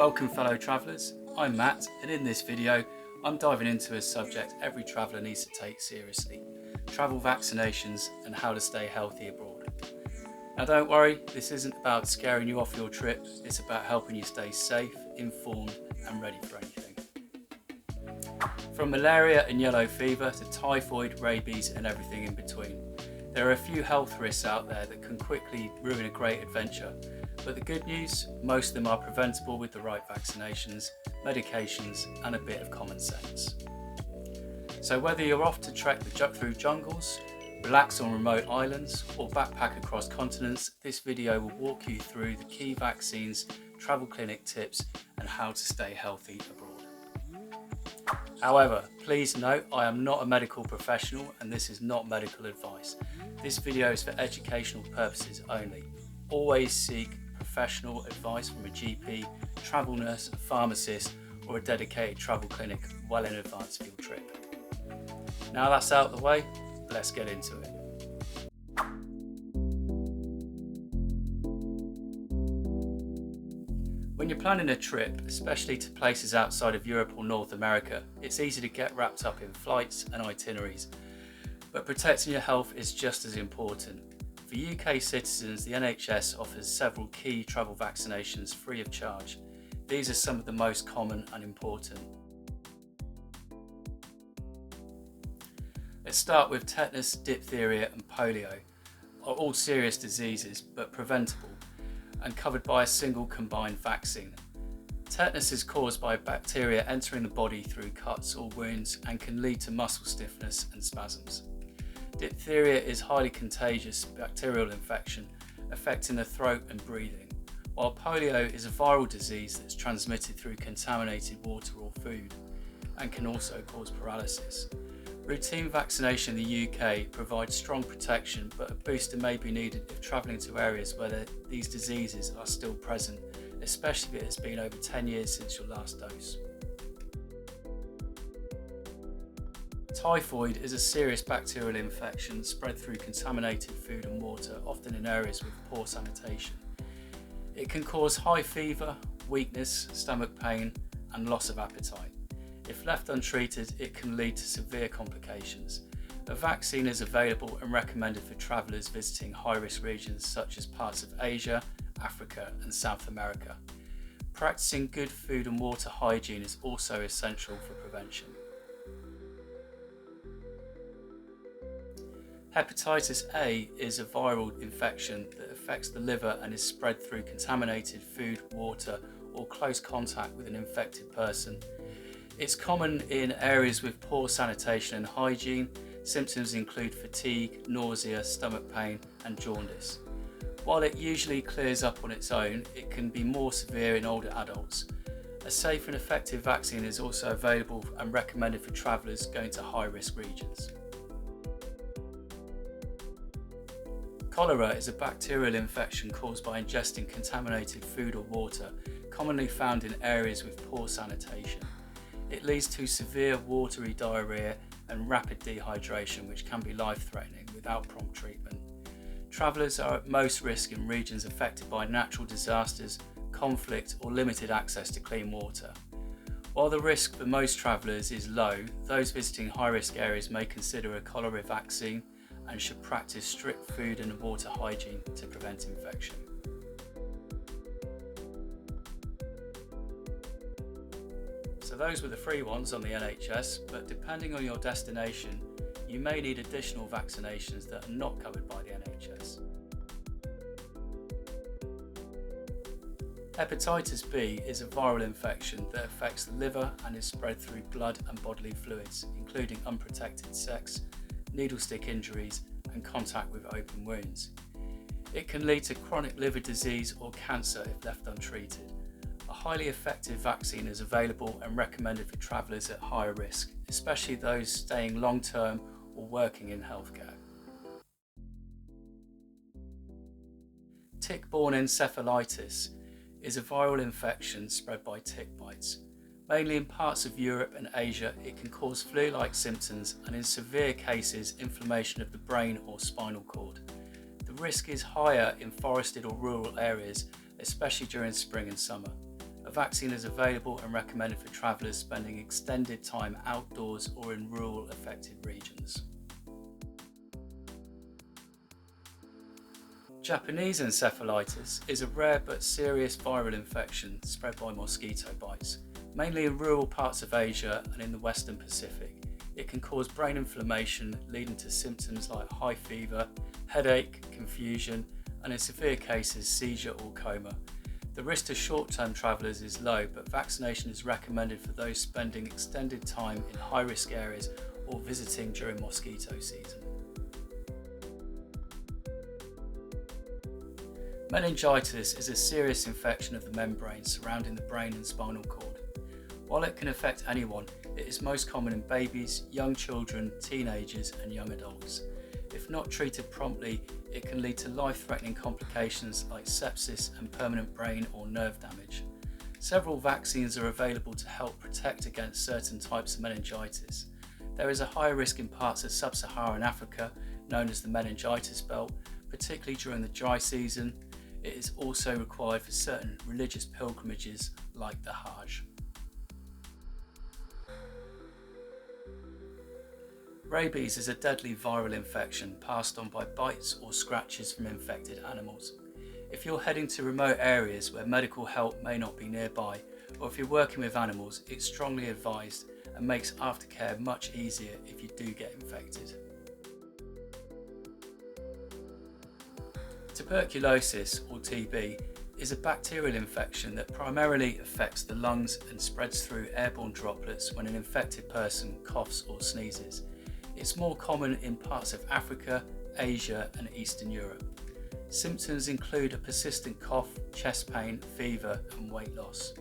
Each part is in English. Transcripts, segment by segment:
Welcome fellow travellers, I'm Matt, and in this video I'm diving into a subject every traveller needs to take seriously: travel vaccinations and how to stay healthy abroad. Now don't worry, this isn't about scaring you off your trip, it's about helping you stay safe, informed and ready for anything. From malaria and yellow fever to typhoid, rabies and everything in between, there are a few health risks out there that can quickly ruin a great adventure. But the good news, most of them are preventable with the right vaccinations, medications and a bit of common sense. So whether you're off to trek through jungles, relax on remote islands or backpack across continents, this video will walk you through the key vaccines, travel clinic tips and how to stay healthy abroad. However, please note I am not a medical professional and this is not medical advice. This video is for educational purposes only. Always seek professional advice from a GP, travel nurse, a pharmacist or a dedicated travel clinic well in advance of your trip. Now that's out of the way, let's get into it. When you're planning a trip, especially to places outside of Europe or North America, it's easy to get wrapped up in flights and itineraries, but protecting your health is just as important. For UK citizens, the NHS offers several key travel vaccinations free of charge. These are some of the most common and important. Let's start with tetanus, diphtheria and polio. Are all serious diseases but preventable and covered by a single combined vaccine. Tetanus is caused by bacteria entering the body through cuts or wounds and can lead to muscle stiffness and spasms. Diphtheria is highly contagious bacterial infection affecting the throat and breathing, while polio is a viral disease that's transmitted through contaminated water or food and can also cause paralysis. Routine vaccination in the UK provides strong protection, but a booster may be needed if travelling to areas where these diseases are still present, especially if it has been over 10 years since your last dose. Typhoid is a serious bacterial infection spread through contaminated food and water, often in areas with poor sanitation. It can cause high fever, weakness, stomach pain and loss of appetite. If left untreated, it can lead to severe complications. A vaccine is available and recommended for travellers visiting high-risk regions such as parts of Asia, Africa and South America. Practicing good food and water hygiene is also essential for prevention. Hepatitis A is a viral infection that affects the liver and is spread through contaminated food, water or close contact with an infected person. It's common in areas with poor sanitation and hygiene. Symptoms include fatigue, nausea, stomach pain and jaundice. While it usually clears up on its own, it can be more severe in older adults. A safe and effective vaccine is also available and recommended for travellers going to high-risk regions. Cholera is a bacterial infection caused by ingesting contaminated food or water, commonly found in areas with poor sanitation. It leads to severe watery diarrhoea and rapid dehydration, which can be life-threatening without prompt treatment. Travellers are at most risk in regions affected by natural disasters, conflict or limited access to clean water. While the risk for most travellers is low, those visiting high-risk areas may consider a cholera vaccine and should practice strict food and water hygiene to prevent infection. So those were the free ones on the NHS, but depending on your destination, you may need additional vaccinations that are not covered by the NHS. Hepatitis B is a viral infection that affects the liver and is spread through blood and bodily fluids, including unprotected sex, needle stick injuries and contact with open wounds. It can lead to chronic liver disease or cancer if left untreated. A highly effective vaccine is available and recommended for travellers at higher risk, especially those staying long-term or working in healthcare. Tick-borne encephalitis is a viral infection spread by tick bites. Mainly in parts of Europe and Asia, it can cause flu-like symptoms and in severe cases inflammation of the brain or spinal cord. The risk is higher in forested or rural areas, especially during spring and summer. A vaccine is available and recommended for travellers spending extended time outdoors or in rural affected regions. Japanese encephalitis is a rare but serious viral infection spread by mosquito bites, mainly in rural parts of Asia and in the Western Pacific. It can cause brain inflammation, leading to symptoms like high fever, headache, confusion, and in severe cases, seizure or coma. The risk to short-term travellers is low, but vaccination is recommended for those spending extended time in high-risk areas or visiting during mosquito season. Meningitis is a serious infection of the membrane surrounding the brain and spinal cord. While it can affect anyone, it is most common in babies, young children, teenagers and young adults. If not treated promptly, it can lead to life-threatening complications like sepsis and permanent brain or nerve damage. Several vaccines are available to help protect against certain types of meningitis. There is a higher risk in parts of sub-Saharan Africa, known as the meningitis belt, particularly during the dry season. It is also required for certain religious pilgrimages like the Hajj. Rabies is a deadly viral infection passed on by bites or scratches from infected animals. If you're heading to remote areas where medical help may not be nearby, or if you're working with animals, it's strongly advised and makes aftercare much easier if you do get infected. Tuberculosis, or TB, is a bacterial infection that primarily affects the lungs and spreads through airborne droplets when an infected person coughs or sneezes. It's more common in parts of Africa, Asia and Eastern Europe. Symptoms include a persistent cough, chest pain, fever and weight loss.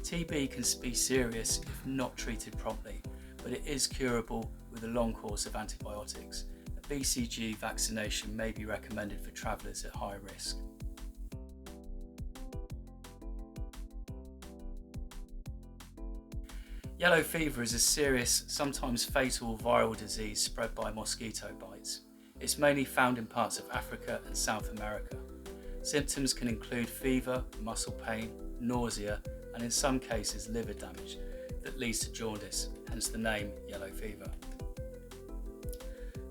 TB can be serious if not treated promptly, but it is curable with a long course of antibiotics. A BCG vaccination may be recommended for travellers at high risk. Yellow fever is a serious, sometimes fatal viral disease spread by mosquito bites. It's mainly found in parts of Africa and South America. Symptoms can include fever, muscle pain, nausea, and in some cases liver damage that leads to jaundice, hence the name yellow fever.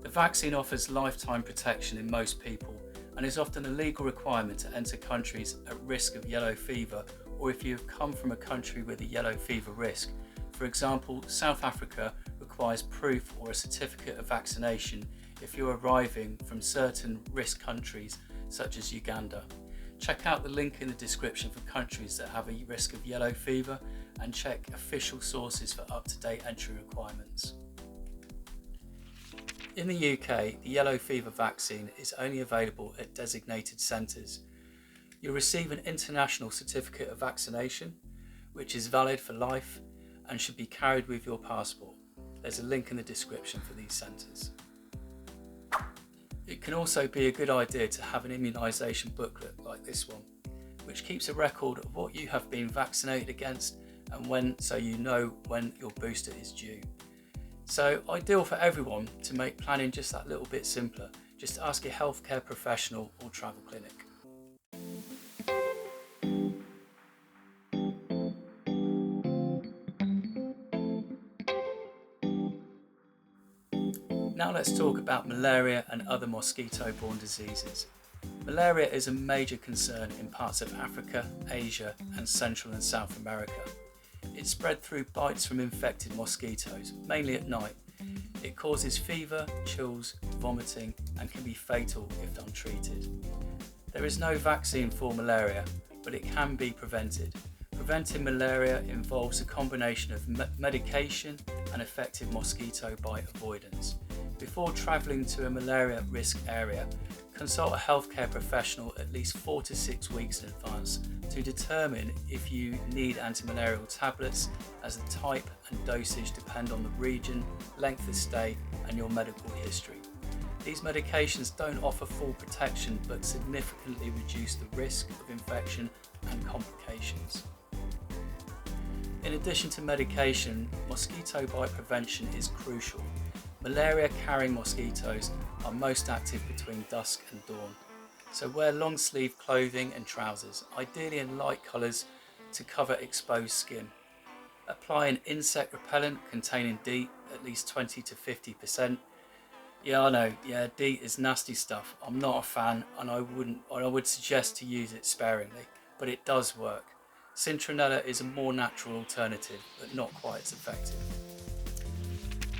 The vaccine offers lifetime protection in most people and is often a legal requirement to enter countries at risk of yellow fever, or if you have come from a country with a yellow fever risk. For example, South Africa requires proof or a certificate of vaccination if you're arriving from certain risk countries such as Uganda. Check out the link in the description for countries that have a risk of yellow fever and check official sources for up-to-date entry requirements. In the UK, the yellow fever vaccine is only available at designated centres. You'll receive an international certificate of vaccination, which is valid for life and should be carried with your passport. There's a link in the description for these centres. It can also be a good idea to have an immunisation booklet like this one, which keeps a record of what you have been vaccinated against and when, so you know when your booster is due. So ideal for everyone to make planning just that little bit simpler. Just ask your healthcare professional or travel clinic. Now let's talk about malaria and other mosquito-borne diseases. Malaria is a major concern in parts of Africa, Asia and Central and South America. It's spread through bites from infected mosquitoes, mainly at night. It causes fever, chills, vomiting and can be fatal if untreated. There is no vaccine for malaria, but it can be prevented. Preventing malaria involves a combination of medication and effective mosquito bite avoidance. Before travelling to a malaria risk area, consult a healthcare professional at least 4 to 6 weeks in advance to determine if you need antimalarial tablets, as the type and dosage depend on the region, length of stay and your medical history. These medications don't offer full protection but significantly reduce the risk of infection and complications. In addition to medication, mosquito bite prevention is crucial. Malaria-carrying mosquitoes are most active between dusk and dawn, so wear long-sleeve clothing and trousers, ideally in light colours to cover exposed skin. Apply an insect repellent containing DEET, at least 20 to 50%. Yeah, I know, DEET is nasty stuff. I'm not a fan, and I would suggest to use it sparingly, but it does work. Citronella is a more natural alternative, but not quite as effective.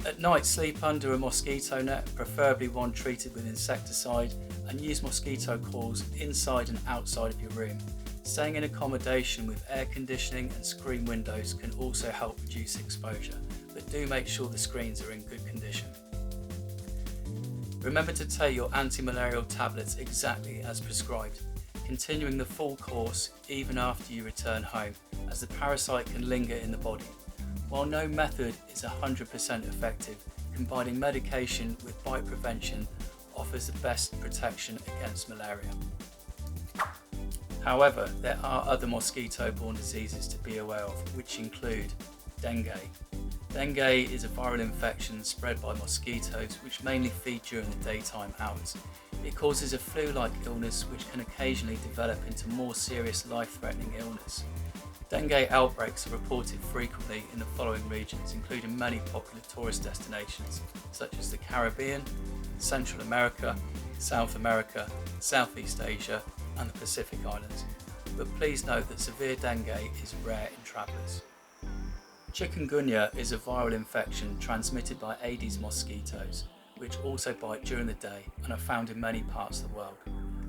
At night, sleep under a mosquito net, preferably one treated with insecticide, and use mosquito coils inside and outside of your room. Staying in accommodation with air conditioning and screen windows can also help reduce exposure, but do make sure the screens are in good condition. Remember to take your anti-malarial tablets exactly as prescribed, continuing the full course even after you return home, as the parasite can linger in the body. While no method is 100% effective, combining medication with bite prevention offers the best protection against malaria. However, there are other mosquito-borne diseases to be aware of, which include dengue. Dengue is a viral infection spread by mosquitoes which mainly feed during the daytime hours. It causes a flu-like illness which can occasionally develop into more serious life-threatening illness. Dengue outbreaks are reported frequently in the following regions, including many popular tourist destinations such as the Caribbean, Central America, South America, Southeast Asia and the Pacific Islands. But please note that severe dengue is rare in travellers. Chikungunya is a viral infection transmitted by Aedes mosquitoes, which also bite during the day and are found in many parts of the world.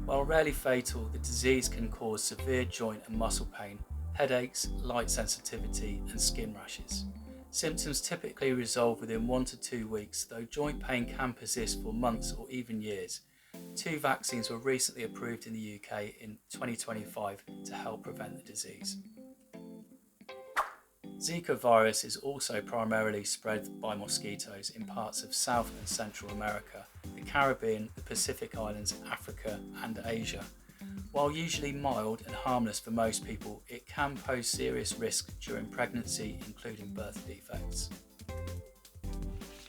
While rarely fatal, the disease can cause severe joint and muscle pain, headaches, light sensitivity and skin rashes. Symptoms typically resolve within 1 to 2 weeks, though joint pain can persist for months or even years. 2 vaccines were recently approved in the UK in 2025 to help prevent the disease. Zika virus is also primarily spread by mosquitoes in parts of South and Central America, the Caribbean, the Pacific Islands, Africa and Asia. While usually mild and harmless for most people, it can pose serious risk during pregnancy, including birth defects.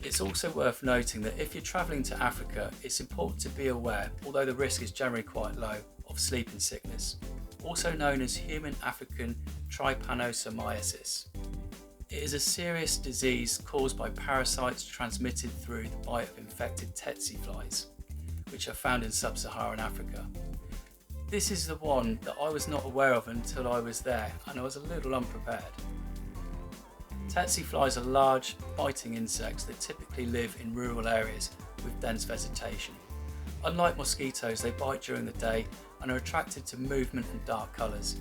It's also worth noting that if you're travelling to Africa, it's important to be aware, although the risk is generally quite low, of sleeping sickness, also known as human African trypanosomiasis. It is a serious disease caused by parasites transmitted through the bite of infected tsetse flies, which are found in sub-Saharan Africa. This is the one that I was not aware of until I was there, and I was a little unprepared. Tsetse flies are large, biting insects that typically live in rural areas with dense vegetation. Unlike mosquitoes, they bite during the day and are attracted to movement and dark colours.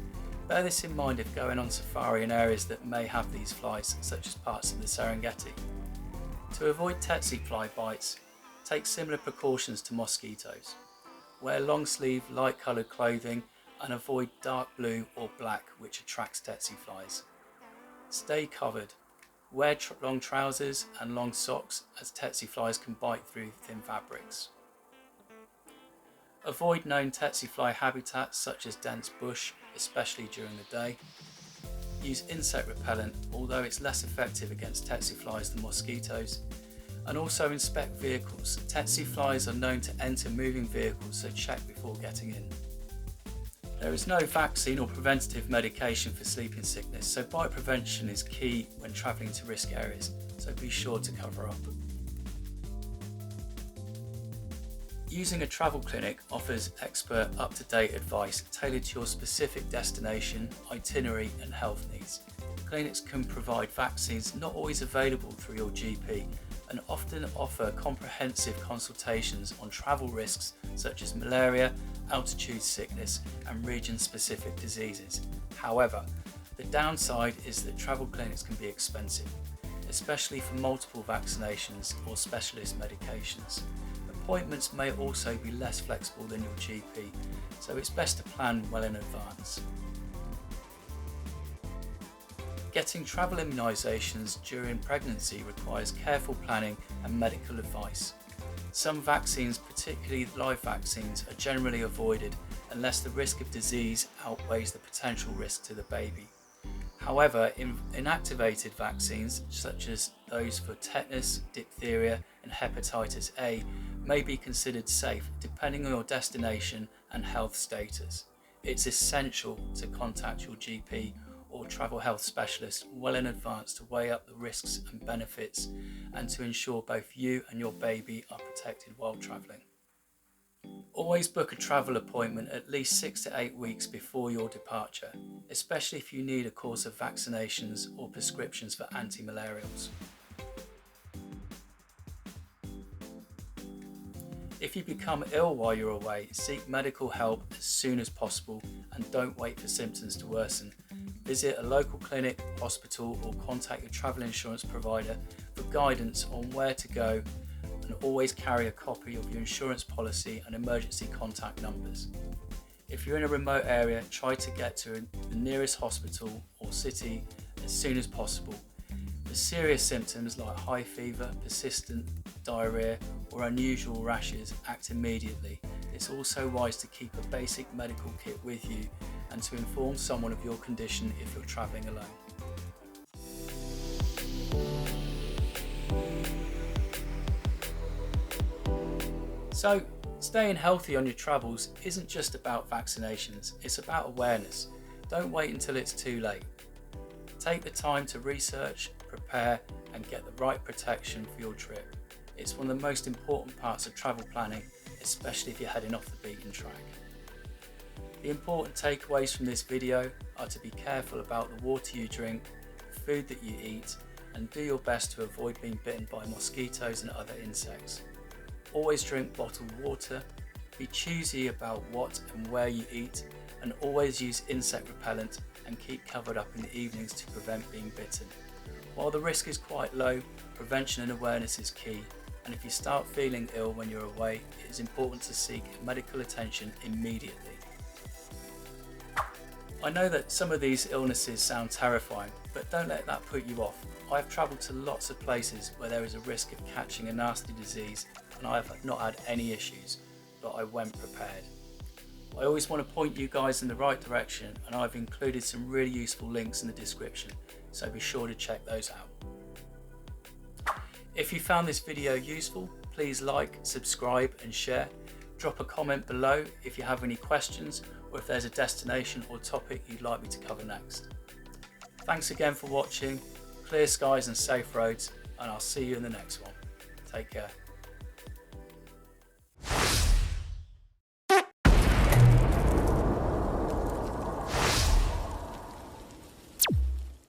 Bear this in mind if going on safari in areas that may have these flies, such as parts of the Serengeti. To avoid tsetse fly bites, take similar precautions to mosquitoes. Wear long sleeve, light coloured clothing and avoid dark blue or black, which attracts tsetse flies. Stay covered. Wear long trousers and long socks, as tsetse flies can bite through thin fabrics. Avoid known tsetse fly habitats such as dense bush, especially during the day. Use insect repellent, although it's less effective against tsetse flies than mosquitoes. And also inspect vehicles. Tsetse flies are known to enter moving vehicles, so check before getting in. There is no vaccine or preventative medication for sleeping sickness, so bite prevention is key when travelling to risk areas, so be sure to cover up. Using a travel clinic offers expert, up-to-date advice tailored to your specific destination, itinerary and health needs. Clinics can provide vaccines not always available through your GP and often offer comprehensive consultations on travel risks such as malaria, altitude sickness and region-specific diseases. However, the downside is that travel clinics can be expensive, especially for multiple vaccinations or specialist medications. Appointments may also be less flexible than your GP, so it's best to plan well in advance. Getting travel immunisations during pregnancy requires careful planning and medical advice. Some vaccines, particularly live vaccines, are generally avoided unless the risk of disease outweighs the potential risk to the baby. However, inactivated vaccines, such as those for tetanus, diphtheria and hepatitis A, may be considered safe depending on your destination and health status. It's essential to contact your GP or travel health specialist well in advance to weigh up the risks and benefits and to ensure both you and your baby are protected while travelling. Always book a travel appointment at least 6 to 8 weeks before your departure, especially if you need a course of vaccinations or prescriptions for anti-malarials. If you become ill while you're away, seek medical help as soon as possible and don't wait for symptoms to worsen. Visit a local clinic, hospital, or contact your travel insurance provider for guidance on where to go, and always carry a copy of your insurance policy and emergency contact numbers. If you're in a remote area, try to get to the nearest hospital or city as soon as possible. For serious symptoms like high fever, persistent diarrhea, or unusual rashes, act immediately. It's also wise to keep a basic medical kit with you and to inform someone of your condition if you're travelling alone. So, staying healthy on your travels isn't just about vaccinations, it's about awareness. Don't wait until it's too late. Take the time to research, prepare, and get the right protection for your trip. It's one of the most important parts of travel planning, especially if you're heading off the beaten track. The important takeaways from this video are to be careful about the water you drink, the food that you eat, and do your best to avoid being bitten by mosquitoes and other insects. Always drink bottled water, be choosy about what and where you eat, and always use insect repellent and keep covered up in the evenings to prevent being bitten. While the risk is quite low, prevention and awareness is key, and if you start feeling ill when you're away, it is important to seek medical attention immediately. I know that some of these illnesses sound terrifying, but don't let that put you off. I've travelled to lots of places where there is a risk of catching a nasty disease, and I have not had any issues, but I went prepared. I always want to point you guys in the right direction, and I've included some really useful links in the description, so be sure to check those out. If you found this video useful, please like, subscribe and share. Drop a comment below if you have any questions or if there's a destination or topic you'd like me to cover next. Thanks again for watching, clear skies and safe roads, and I'll see you in the next one. Take care.